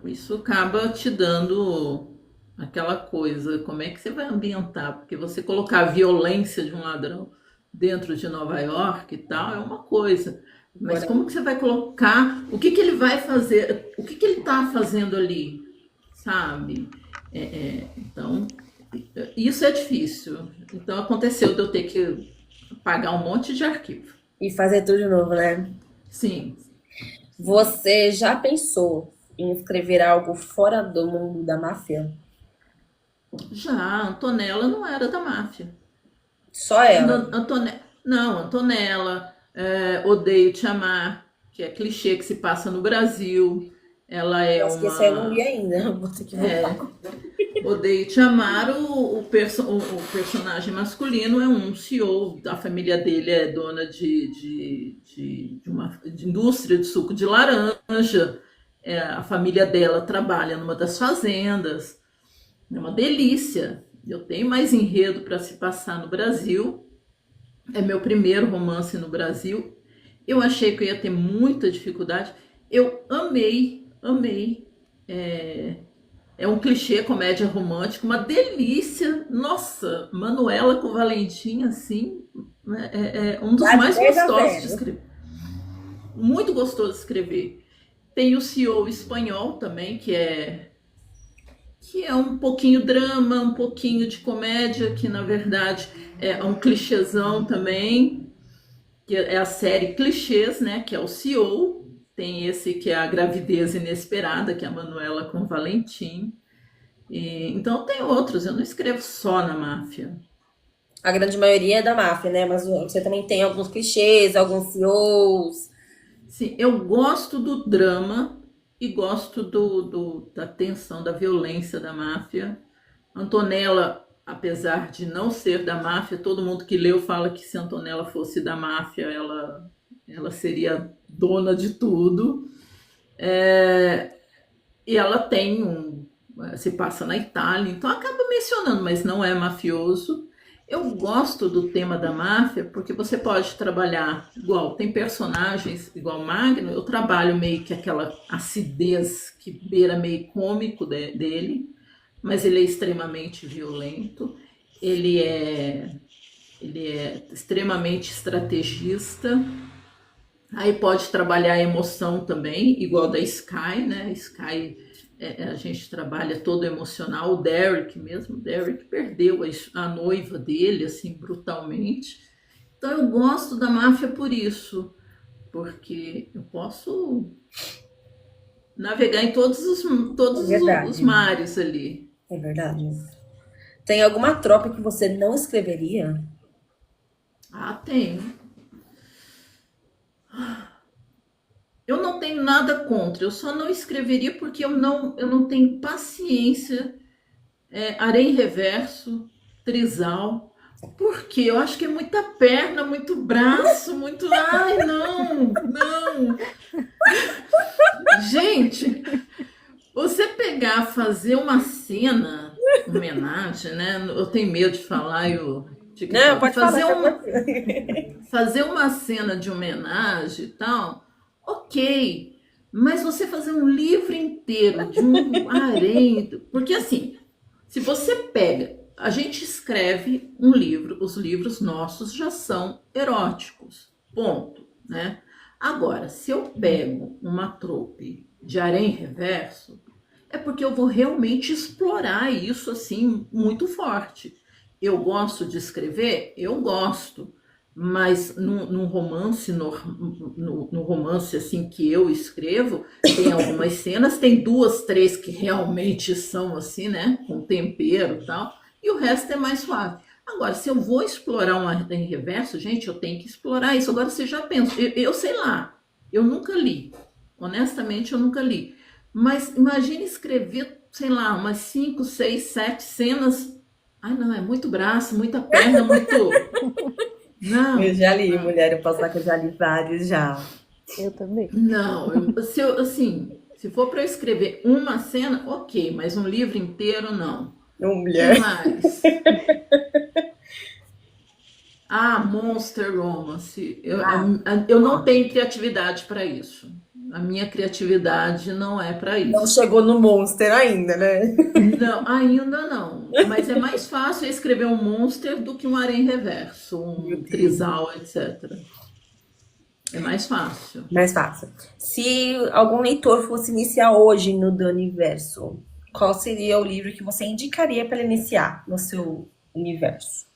isso acaba te dando aquela coisa, como é que você vai ambientar? Porque você colocar a violência de um ladrão dentro de Nova York e tal é uma coisa, mas Agora, como que você vai colocar, o que ele vai fazer, o que ele está fazendo ali, sabe? Então, isso é difícil. Então aconteceu de eu ter que pagar um monte de arquivo. e fazer tudo de novo, né? Sim, Você já pensou em escrever algo fora do mundo da máfia? já a Antonella não era da máfia. Só ela. Não, Antonella, Odeio Te Amar, que é clichê que se passa no Brasil. Ela é Nossa, que esse aí eu não li uma. ainda. Vou ter que voltar. É, Odeio Te Amar, o personagem masculino é um CEO, a família dele é dona de uma de indústria de suco de laranja. A família dela trabalha numa das fazendas. É uma delícia. Eu tenho mais enredo para se passar no Brasil. É meu primeiro romance no Brasil. Eu achei que eu ia ter muita dificuldade. Eu amei. É um clichê comédia romântica, uma delícia. Nossa, Manuela com Valentim, assim, é um dos Dá de mais 10 a gostosos de 0. escrever. Muito gostoso de escrever. Tem o CEO espanhol também, que é um pouquinho drama, um pouquinho de comédia, que na verdade é um clichêzão também, que é a série Clichês, né? Que é o CEO. Tem esse que é a gravidez inesperada, que é a Manuela com Valentim. Então tem outros, eu não escrevo só na máfia. A grande maioria é da máfia, né? Mas você também tem alguns clichês, alguns CEOs. Sim, eu gosto do drama e gosto da tensão, da violência da máfia. Antonella, apesar de não ser da máfia, todo mundo que leu fala que se Antonella fosse da máfia, ela seria dona de tudo. É, e ela tem se passa na Itália, então acaba mencionando, mas não é mafioso. Eu gosto do tema da máfia porque você pode trabalhar igual, tem personagens igual Magno, eu trabalho meio que aquela acidez que beira meio cômico dele, mas ele é extremamente violento, ele é, ele é extremamente estrategista. Aí pode trabalhar a emoção também, igual da Sky, né? Sky, a gente trabalha todo emocional. O Derek mesmo, o Derek perdeu a noiva dele, assim, brutalmente. Então eu gosto da máfia por isso, porque eu posso navegar em todos É os verdade. mares ali. É verdade. Tem alguma tropa que você não escreveria? Ah, tenho. Eu não tenho nada contra, eu só não escreveria porque eu não tenho paciência. Areia em reverso, trisal. Porque eu acho que é muita perna, muito braço, muito. Ai, não, não. Gente, você pegar, fazer uma cena, homenagem, né? Eu tenho medo de falar e o Não, TikTok. pode falar, tá tranquilo. Fazer uma cena de homenagem e tal, ok. Mas você fazer um livro inteiro de um harém. Porque assim, se você pega, a gente escreve um livro, os livros nossos já são eróticos. Ponto, né? Agora, se eu pego uma trope de harém reverso, é porque eu vou realmente explorar isso assim muito forte. Eu gosto de escrever, eu gosto, mas num romance, no romance assim que eu escrevo, tem algumas cenas, tem duas, três que realmente são assim, né, com tempero e tal, e o resto é mais suave. Agora, se eu vou explorar um em reverso, gente, eu tenho que explorar isso. Agora, você já pensa, eu sei lá, eu nunca li, honestamente, eu nunca li. Mas imagine escrever, sei lá, umas 5, 6, 7 cenas. Ai, não, é muito braço, muita perna, muito. Eu Não, já li, não, mulher, eu posso falar que eu já li vários já. Eu também. não. Assim, se for para eu escrever uma cena, ok, mas um livro inteiro, não. Não, Que mulher. mais? Ah, Monster Romance. Eu não tenho criatividade para isso. A minha criatividade não é para Não isso. chegou no Monster ainda, né? Não, ainda não. Mas é mais fácil escrever um monster do que um harém reverso, Meu um Deus. trisal, etc. É mais fácil. Mais fácil. Se algum leitor fosse iniciar hoje no Daniverso, qual seria o livro que você indicaria para ele iniciar no seu universo?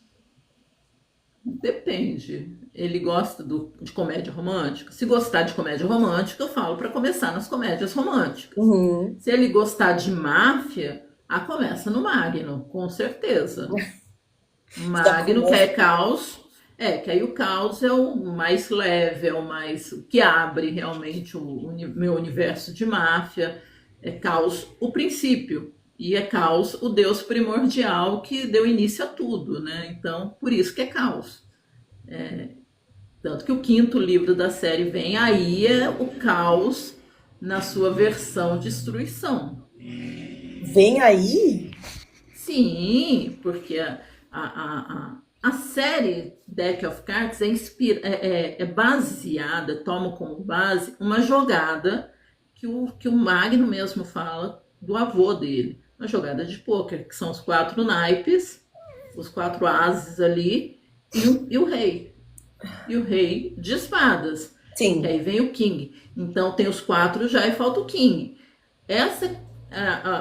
Depende. Ele gosta de comédia romântica? Se gostar de comédia romântica, eu falo para começar nas comédias românticas. Uhum. Se ele gostar de máfia, começa no Magno, com certeza. Já Magno, que começa. é caos. Que aí o caos é o mais leve, é o mais que abre realmente meu universo de máfia. É caos o princípio. E é caos o deus primordial que deu início a tudo, né? Então, por isso que é caos. Tanto que o quinto livro da série vem, aí é o caos na sua versão destruição. Vem aí? Sim, porque a série Deck of Cards é baseada, toma como base uma jogada que o Magno mesmo fala do avô dele. Uma jogada de pôquer, que são os quatro naipes, os quatro ases ali, e o rei. E o rei de espadas. Que Sim. aí vem o King. Então tem os quatro já e falta o King.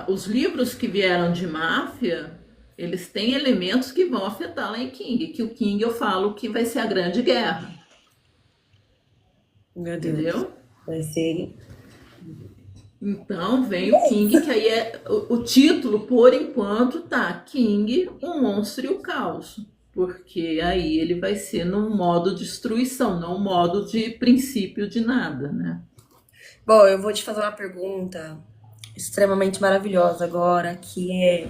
Os livros que vieram de máfia, eles têm elementos que vão afetar lá em King. Que o King eu falo que vai ser a grande guerra. Meu Deus. Entendeu? Vai ser. Então vem o King, que aí é o título, por enquanto, tá King, o monstro e o caos. Porque aí ele vai ser num modo destruição, não um modo de princípio de nada, né? Bom, eu vou te fazer uma pergunta extremamente maravilhosa agora, que é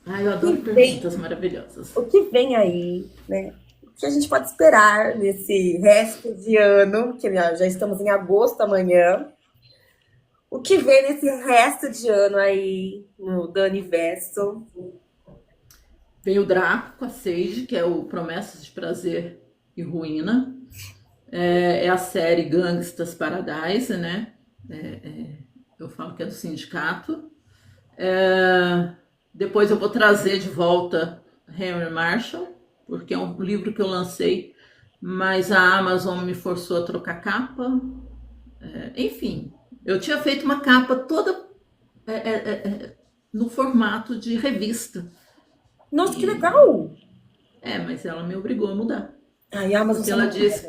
Eu adoro perguntas maravilhosas. o que vem aí, né? O que a gente pode esperar nesse resto de ano, que já estamos em agosto amanhã. O que vem nesse resto de ano aí no Daniverso? Vem o Draco com a Sage, que é o Promessas de Prazer e Ruína. É a série Gangsta's Paradise, né? Eu falo que é do sindicato. Depois eu vou trazer de volta Henry Marshall, porque é um livro que eu lancei, mas a Amazon me forçou a trocar capa. Enfim, eu tinha feito uma capa toda no formato de revista. Nossa, que legal! Mas ela me obrigou a mudar. Ai, a Amazon Porque só ela disse,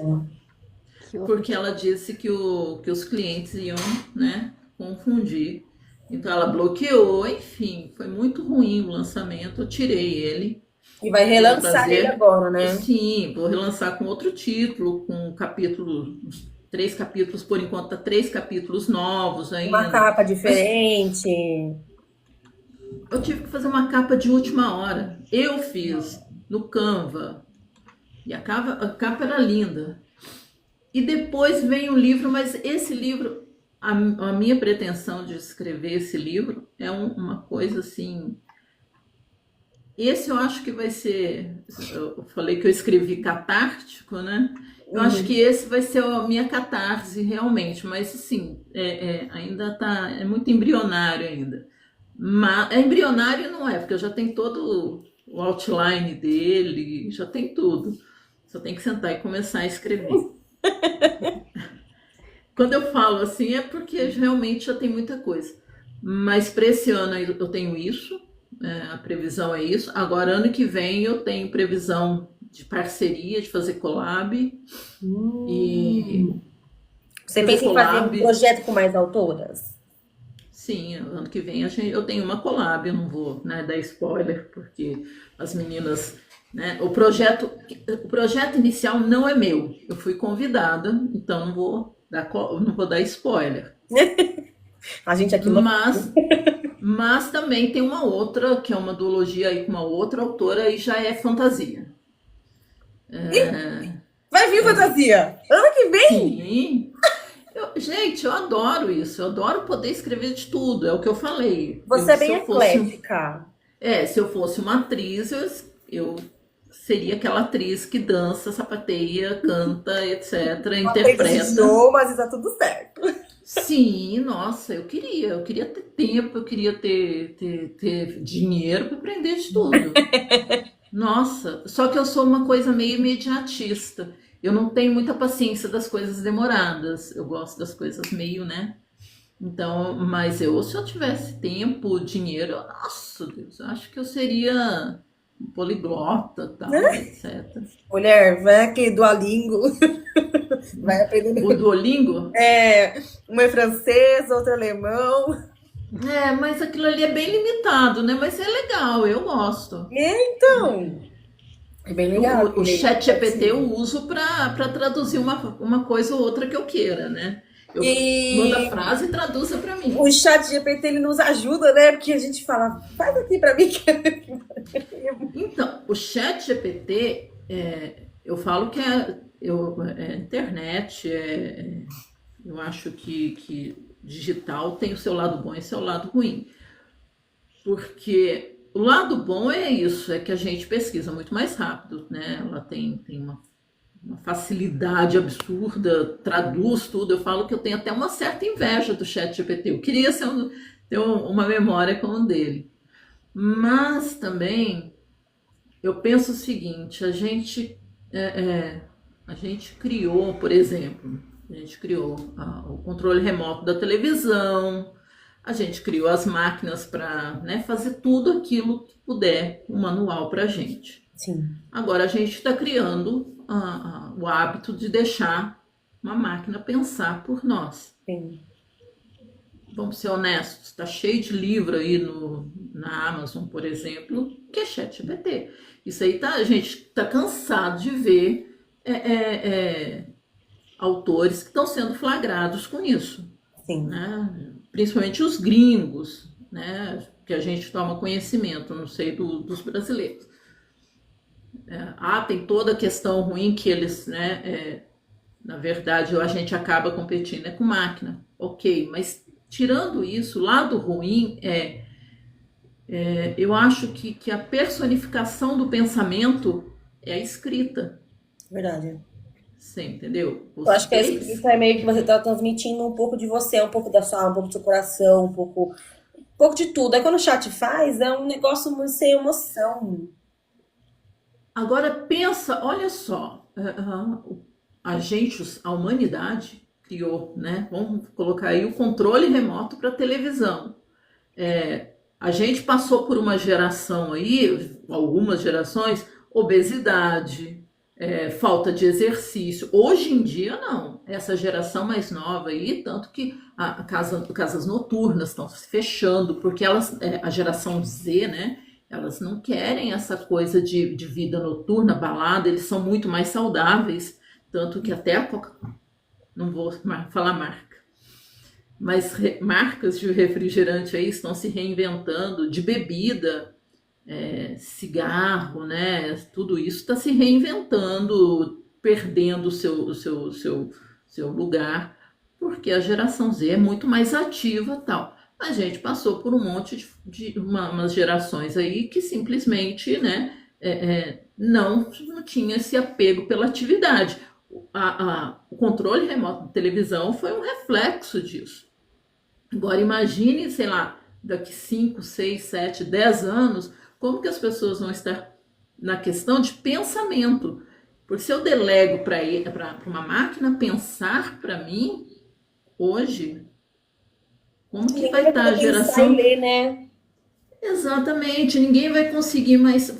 Que porque ela disse que os clientes iam, né, confundi. Então ela bloqueou, enfim, foi muito ruim o lançamento, eu tirei ele. E vai Vou relançar ele trazer, agora, né? sim, vou relançar com outro título, com capítulos, uns 3 capítulos, por enquanto tá 3 capítulos novos Uma ainda. capa Mas diferente. eu tive que fazer uma capa de última hora. Eu fiz no Canva. E a capa era linda. E depois vem o livro, mas esse livro, a minha pretensão de escrever esse livro é uma coisa assim. Esse eu acho que vai ser. Eu falei que eu escrevi catártico, né? Eu acho que Uhum. esse vai ser a minha catarse realmente, mas assim, ainda tá. É muito embrionário ainda. Mas, embrionário não é, porque já tem todo o outline dele, já tem tudo. Só tem que sentar e começar a escrever. Quando eu falo assim é porque realmente já tem muita coisa. Mas para esse ano eu tenho isso, a previsão é isso. Agora, ano que vem, eu tenho previsão de parceria, de fazer collab. E Hum. Você fazer pensa em fazer um collab, projeto com mais autoras? sim, ano que vem eu tenho uma collab, eu não vou, né, dar spoiler, porque as meninas. Né, o projeto inicial não é meu. Eu fui convidada, então não vou dar spoiler. A gente aqui não. Mas Mas também tem uma outra, que é uma duologia aí com uma outra autora, e já é fantasia. Vai vir fantasia! Ano que vem! Sim. Gente, eu adoro isso. Eu adoro poder escrever de tudo. É o que eu falei. Você é Se bem eu fosse, eclética. se eu fosse uma atriz, eu seria aquela atriz que dança, sapateia, canta, etc., Aprende os interpreta. idiomas e tá tudo certo. Sim, nossa, eu queria ter tempo, eu queria ter dinheiro para aprender de tudo. Nossa, só que eu sou uma coisa meio imediatista. Eu não tenho muita paciência das coisas demoradas. Eu gosto das coisas meio, né? Então, mas se eu tivesse tempo, dinheiro, nossa, Deus, eu acho que eu seria poliglota, tal, etc. Mulher, vai aqui Duolingo, vai O aprendendo. Duolingo, Uma é francês, outra é alemão. mas aquilo ali é bem limitado, né? Mas é legal, eu gosto. Então, é bem O, legal. o, o chat GPT eu uso para traduzir uma coisa ou outra que eu queira, né? Eu mando a E frase e traduza para mim. o chat GPT ele nos ajuda, né? Porque a gente fala, faz aqui pra mim. Então, o chat GPT, eu falo que é internet, eu acho que digital tem o seu lado bom e o seu lado ruim. Porque o lado bom é isso, é que a gente pesquisa muito mais rápido, né? Ela tem uma facilidade absurda, traduz tudo. Eu falo que eu tenho até uma certa inveja do chat GPT. Eu queria ter uma memória como o dele. Mas também eu penso o seguinte, a gente criou, por exemplo, a gente criou o controle remoto da televisão, a gente criou as máquinas para, né, fazer tudo aquilo que puder, um manual para a gente. Sim, Agora a gente está criando o hábito de deixar uma máquina pensar por nós. sim. Vamos ser honestos, está cheio de livro aí na Amazon, por exemplo, que é ChatGPT. Isso aí a gente está cansado de ver autores que estão sendo flagrados com isso, Sim. né? Principalmente os gringos, né? Que a gente toma conhecimento, não sei dos brasileiros. Tem toda a questão ruim que eles, né? Na verdade, a gente acaba competindo com máquina, ok, mas tirando isso, o lado ruim eu acho que a personificação do pensamento é a escrita, Verdade. você entendeu? Eu acho que a Vocês, escrita é meio que você tá transmitindo um pouco de você, um pouco da sua alma, um pouco do seu coração, um pouco de tudo. Aí quando o chat faz, é um negócio muito sem emoção. agora pensa, olha só, a humanidade criou, né? Vamos colocar aí o controle remoto para televisão. A gente passou por uma geração aí, algumas gerações, obesidade, falta de exercício. Hoje em dia, não. Essa geração mais nova aí, tanto que casas noturnas estão se fechando, porque a geração Z, né? Elas não querem essa coisa de vida noturna, balada, eles são muito mais saudáveis, tanto que até não vou falar marca, mas marcas de refrigerante aí estão se reinventando, de bebida, cigarro, né? Tudo isso está se reinventando, perdendo o seu lugar, porque a geração Z é muito mais ativa e tal. A gente passou por um monte de umas gerações aí que simplesmente, né, não tinha esse apego pela atividade. O controle remoto de televisão foi um reflexo disso. Agora imagine, sei lá, daqui 5, 6, 7, 10 anos, como que as pessoas vão estar na questão de pensamento. Porque se eu delego para uma máquina pensar para mim, hoje, como que vai estar a geração? Ler, né? Exatamente, ninguém vai conseguir mais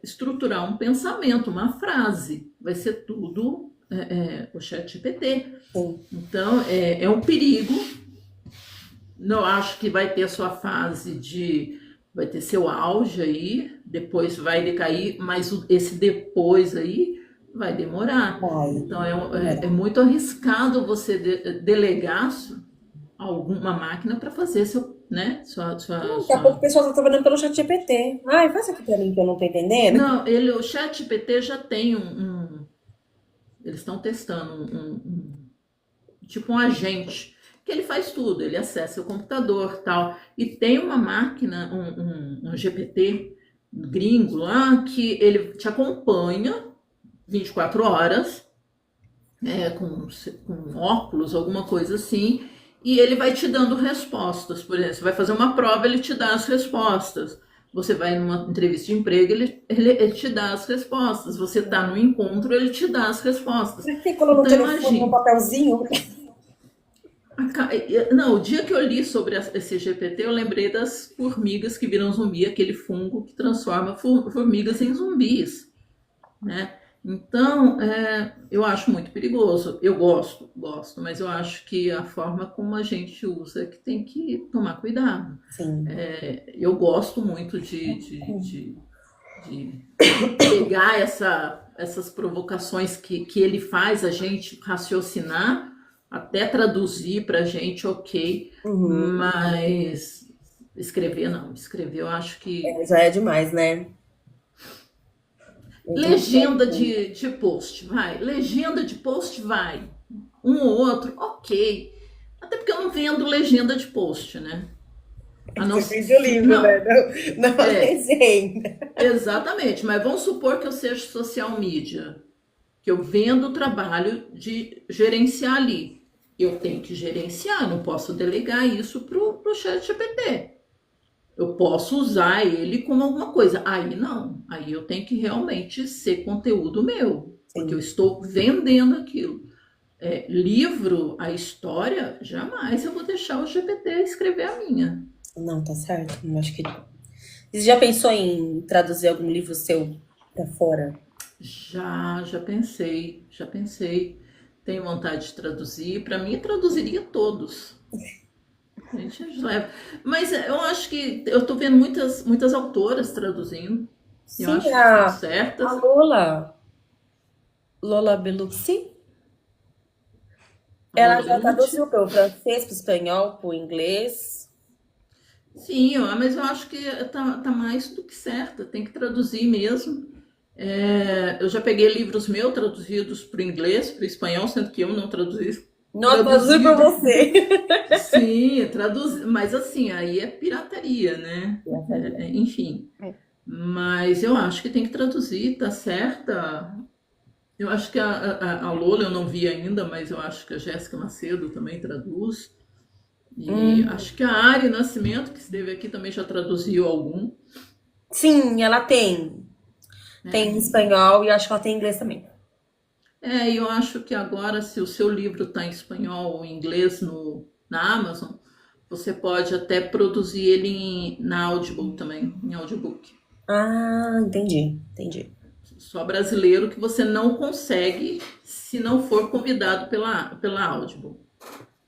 estruturar um pensamento, uma frase. Vai ser tudo o ChatGPT. Então, é um perigo. Não acho que vai ter sua fase vai ter seu auge aí, depois vai decair, mas esse depois aí vai demorar. Então, é muito arriscado você delegar alguma máquina para fazer Daqui a pouco o pessoal está trabalhando pelo ChatGPT. Ai, faz aqui para mim que eu não estou entendendo. Não, o ChatGPT já tem eles estão testando tipo um agente, que ele faz tudo, ele acessa o computador tal. E tem uma máquina, um GPT gringo lá, que ele te acompanha 24 horas, com óculos, alguma coisa assim, e ele vai te dando respostas. Por exemplo, você vai fazer uma prova, ele te dá as respostas. Você vai numa entrevista de emprego, ele te dá as respostas. Você está no encontro, ele te dá as respostas. Por que quando não telefone um papelzinho? Não, o dia que eu li sobre esse GPT, eu lembrei das formigas que viram zumbi, aquele fungo que transforma formigas em zumbis, né? Então, eu acho muito perigoso. Eu gosto, mas eu acho que a forma como a gente usa é que tem que tomar cuidado. Sim. Eu gosto muito de pegar essas provocações que ele faz a gente raciocinar, até traduzir para a gente, ok, mas escrever não. Escrever eu acho que... já é demais, né? Legenda de post, vai. Legenda de post, vai. Um ou outro, ok. Até porque eu não vendo legenda de post, né? Você fez o livro, né? Não legenda. Exatamente, mas vamos supor que eu seja social media, que eu vendo o trabalho de gerenciar ali. Eu tenho que gerenciar, não posso delegar isso pro ChatGPT. Eu posso usar ele como alguma coisa. Aí não. Aí eu tenho que realmente ser conteúdo meu. Sim. Porque eu estou vendendo aquilo. Livro, a história, jamais eu vou deixar o GPT escrever a minha. Não, tá certo. Eu acho que... Você já pensou em traduzir algum livro seu pra fora? Já pensei. Tenho vontade de traduzir. Para mim, eu traduziria todos. A gente leva. Mas eu acho que eu tô vendo muitas autoras traduzindo. Sim, eu acho que são certas. A Lola Belucci, ela já traduziu para o francês, para o espanhol, para o inglês. Sim, mas eu acho que tá mais do que certa. Tem que traduzir mesmo. Eu já peguei livros meus traduzidos para o inglês, para o espanhol, sendo que eu não traduzi. Não, traduzi para você. Sim, mas assim, aí é pirataria, né? Enfim. Mas eu acho que tem que traduzir, tá certa. Eu acho que a Lola eu não vi ainda, mas eu acho que a Jéssica Macedo também traduz. E acho que a Ari Nascimento, que esteve aqui, também já traduziu algum. Sim, ela tem. Tem em espanhol e acho que ela tem em inglês também. Eu acho que agora, se o seu livro está em espanhol ou em inglês na Amazon, você pode até produzir ele na Audible também, em audiobook. Ah, entendi. só brasileiro que você não consegue se não for convidado pela Audible.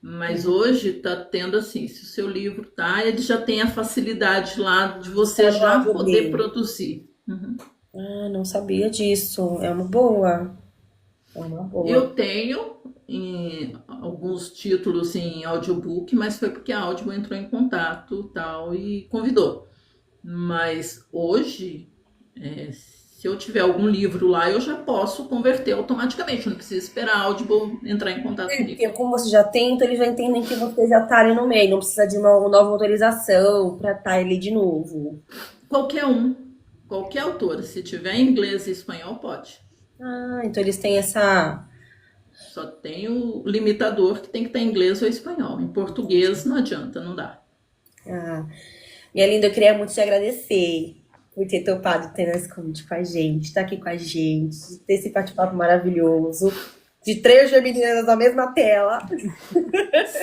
Mas hoje está tendo assim, se o seu livro tá, ele já tem a facilidade lá de você Tá já no poder dele. produzir. Ah, não sabia disso. É uma boa. É uma boa. Eu tenho alguns títulos em audiobook, mas foi porque a Audible entrou em contato tal e convidou. Mas hoje, se eu tiver algum livro lá, eu já posso converter automaticamente. Eu não preciso esperar a Audible entrar em contato comigo. Porque como você já tem, então eles já entendem que você já tá ali no meio. Não precisa de uma nova autorização para estar ali de novo. Qualquer um, qualquer autor, se tiver em inglês e espanhol, pode. Ah, então eles têm essa... Só tem o limitador que tem que estar em inglês ou espanhol. Em português não adianta, não dá. Ah, minha linda, eu queria muito te agradecer por ter topado ter esse convite com a gente, estar aqui com a gente, ter esse bate-papo maravilhoso, de 3 geminianas na mesma tela.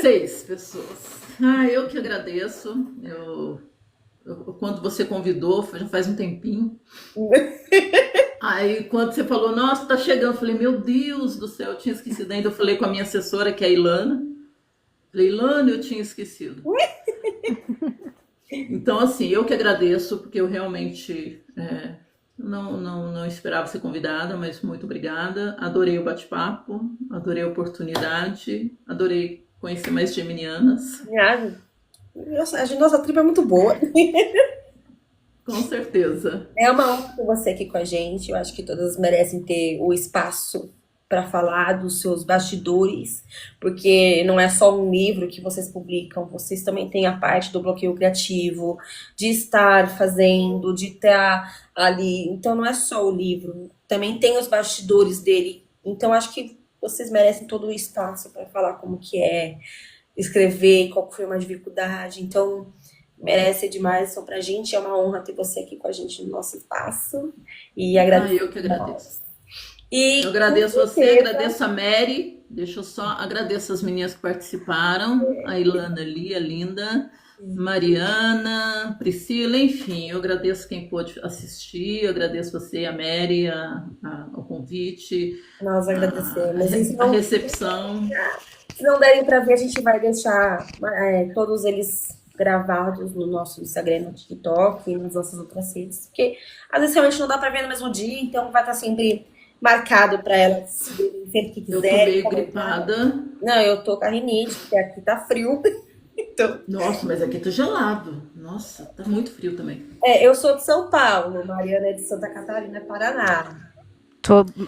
6 pessoas. Eu que agradeço. Quando você convidou, já faz um tempinho. Aí, quando você falou, nossa, tá chegando, eu falei, meu Deus do céu, eu tinha esquecido ainda. Eu falei com a minha assessora, que é a Ilana. Falei, Ilana, eu tinha esquecido. Então, assim, eu que agradeço, porque eu realmente não esperava ser convidada, mas muito obrigada. Adorei o bate-papo, adorei a oportunidade, adorei conhecer mais geminianas. Nossa tribo é muito boa. Com certeza. É uma honra ter você aqui com a gente. Eu acho que todas merecem ter o espaço para falar dos seus bastidores, porque não é só um livro que vocês publicam, vocês também têm a parte do bloqueio criativo, de estar fazendo, de estar ali. Então não é só o livro, também tem os bastidores dele. Então acho que vocês merecem todo o espaço para falar como que é escrever, qual foi uma dificuldade. Então merece demais. Então pra gente é uma honra ter você aqui com a gente no nosso espaço. E agradeço. Eu que agradeço. Eu agradeço você, agradeço a Mary, agradeço as meninas que participaram, a Ilana ali, a Linda, Mariana, Priscila, enfim, eu agradeço quem pôde assistir, eu agradeço você, a Mary, o convite, nós agradecemos. a recepção. Se não derem para ver, a gente vai deixar todos eles gravados no nosso Instagram, no TikTok e nas nossas outras redes, porque às vezes realmente não dá para ver no mesmo dia, então vai estar sempre marcado para elas sempre que quiserem. Eu tô meio gripada. Não, eu tô com a rinite, porque aqui tá frio. Então... Nossa, mas aqui tá gelado. Nossa, tá muito frio também. Eu sou de São Paulo, Mariana é de Santa Catarina, Paraná.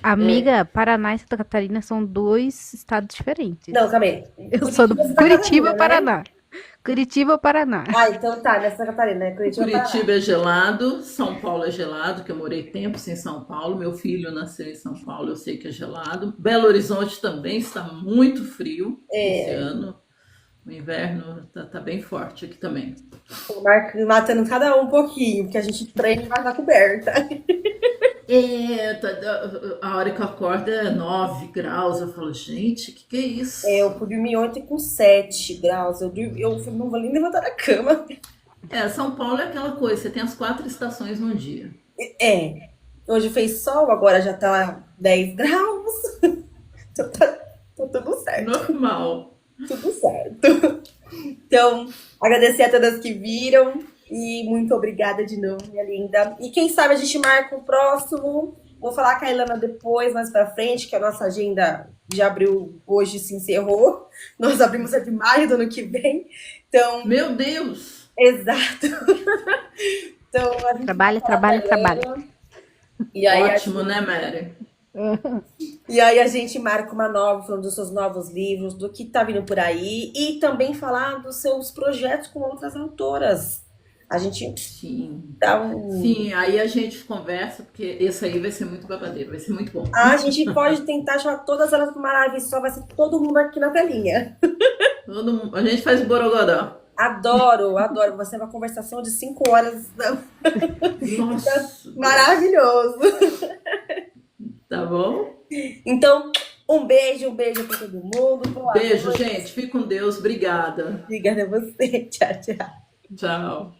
Amiga, Paraná e Santa Catarina são 2 estados diferentes. Não, também. Eu sou do Curitiba, Paraná. Curitiba, Paraná. Então tá, nessa Catarina, né? Curitiba é gelado, São Paulo é gelado, que eu morei tempos em São Paulo, meu filho nasceu em São Paulo, eu sei que é gelado. Belo Horizonte também está muito frio esse ano. O inverno tá bem forte aqui também. Matando cada um pouquinho, porque a gente treina e vai estar coberta. A hora que eu acordo é 9 graus. Eu falo, gente, que é isso? Eu fui dormir ontem com 7 graus. Eu não vou nem levantar da cama. São Paulo é aquela coisa, você tem as 4 estações num dia. Hoje fez sol, agora já tá 10 graus. Então tá tudo certo. Normal. Tudo certo. Então, agradecer a todas que viram. E muito obrigada de novo, minha linda. E quem sabe a gente marca o próximo. Vou falar com a Ilana depois, mais pra frente, que a nossa agenda de abril hoje se encerrou. Nós abrimos a de maio do ano que vem. Então... Meu Deus! Exato. Então, a gente trabalho. E aí, ótimo, né, Mary? E aí a gente marca uma nova, falando dos seus novos livros, do que tá vindo por aí. E também falar dos seus projetos com outras autoras. A gente dá Sim, aí a gente conversa, porque esse aí vai ser muito babadeiro, vai ser muito bom. A gente pode tentar chamar todas elas para uma live só, vai ser todo mundo aqui na telinha. A gente faz o borogodó. Adoro. Vai ser uma conversação de 5 horas. Nossa. Maravilhoso. Tá bom? Então, um beijo para todo mundo. Boa beijo, noite. gente. Fique com Deus. Obrigada. Obrigada a você. Tchau, tchau. Tchau.